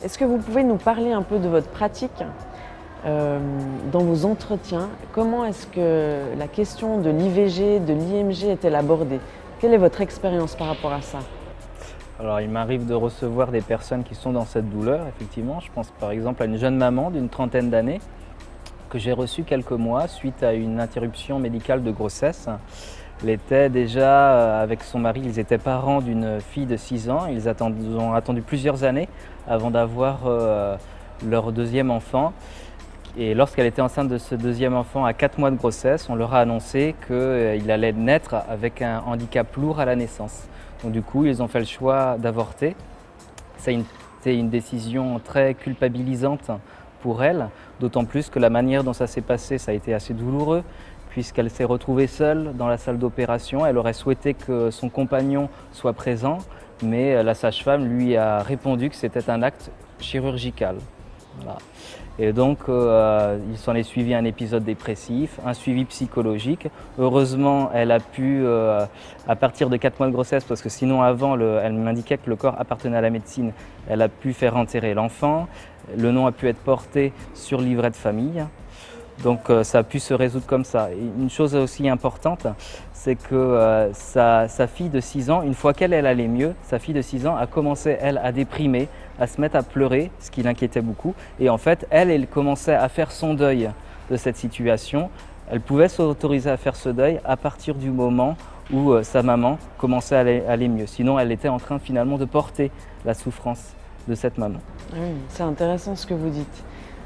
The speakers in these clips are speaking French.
Est-ce que vous pouvez nous parler un peu de votre pratique dans vos entretiens? Comment est-ce que la question de l'IVG, de l'IMG est-elle abordée? Quelle est votre expérience par rapport à ça? Alors, il m'arrive de recevoir des personnes qui sont dans cette douleur, effectivement. Je pense par exemple à une jeune maman d'une trentaine d'années que j'ai reçue quelques mois suite à une interruption médicale de grossesse. Elle était déjà avec son mari, ils étaient parents d'une fille de 6 ans. Ils ont attendu plusieurs années avant d'avoir leur deuxième enfant. Et lorsqu'elle était enceinte de ce deuxième enfant à 4 mois de grossesse, on leur a annoncé qu'il allait naître avec un handicap lourd à la naissance. Donc du coup, ils ont fait le choix d'avorter. C'était une décision très culpabilisante pour elle, d'autant plus que la manière dont ça s'est passé, ça a été assez douloureux, puisqu'elle s'est retrouvée seule dans la salle d'opération. Elle aurait souhaité que son compagnon soit présent, mais la sage-femme lui a répondu que c'était un acte chirurgical. Voilà. Et donc, il s'en est suivi un épisode dépressif, un suivi psychologique. Heureusement, elle a pu, à partir de 4 mois de grossesse, parce que sinon avant, elle m'indiquait que le corps appartenait à la médecine, elle a pu faire enterrer l'enfant. Le nom a pu être porté sur le livret de famille. Donc ça a pu se résoudre comme ça. Et une chose aussi importante, c'est que sa fille de 6 ans, une fois qu'elle allait mieux, sa fille de 6 ans a commencé, elle, à déprimer, à se mettre à pleurer, ce qui l'inquiétait beaucoup. Et en fait, elle commençait à faire son deuil de cette situation. Elle pouvait s'autoriser à faire ce deuil à partir du moment où sa maman commençait à aller mieux. Sinon, elle était en train finalement de porter la souffrance de cette maman. Oui, c'est intéressant ce que vous dites.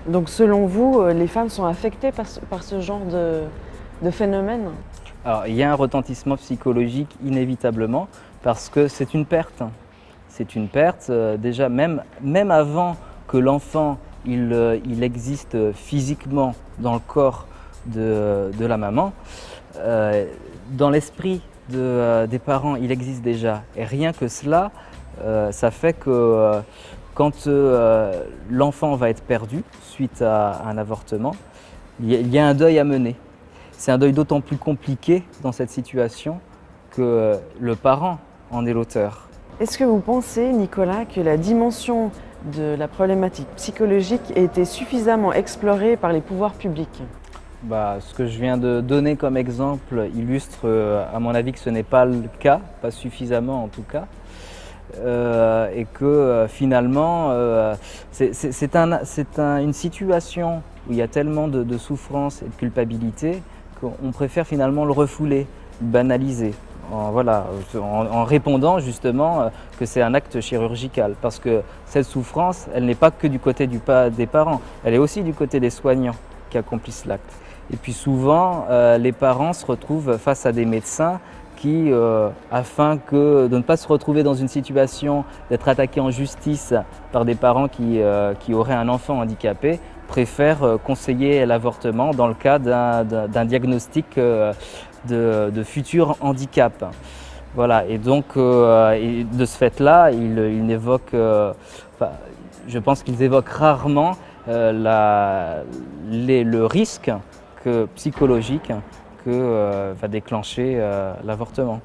Donc selon vous, les femmes sont affectées par ce genre de phénomène? Alors, il y a un retentissement psychologique inévitablement parce que c'est une perte. C'est une perte, déjà même avant que l'enfant il existe physiquement dans le corps de la maman, dans l'esprit des parents il existe déjà. Et rien que cela, ça fait que quand l'enfant va être perdu suite à un avortement, il y a un deuil à mener. C'est un deuil d'autant plus compliqué dans cette situation que le parent en est l'auteur. Est-ce que vous pensez, Nicolas, que la dimension de la problématique psychologique a été suffisamment explorée par les pouvoirs publics? Ce que je viens de donner comme exemple illustre, à mon avis, que ce n'est pas le cas, pas suffisamment en tout cas. Et que finalement, c'est une situation où il y a tellement de souffrance et de culpabilité qu'on préfère finalement le refouler, le banaliser, en répondant justement que c'est un acte chirurgical. Parce que cette souffrance, elle n'est pas que du côté des parents, elle est aussi du côté des soignants qui accomplissent l'acte. Et puis souvent, les parents se retrouvent face à des médecins qui, afin de ne pas se retrouver dans une situation d'être attaqués en justice par des parents qui auraient un enfant handicapé, préfèrent conseiller l'avortement dans le cas d'un diagnostic de futur handicap. Voilà, et donc et de ce fait-là, je pense qu'ils évoquent rarement le risque psychologique que va déclencher l'avortement.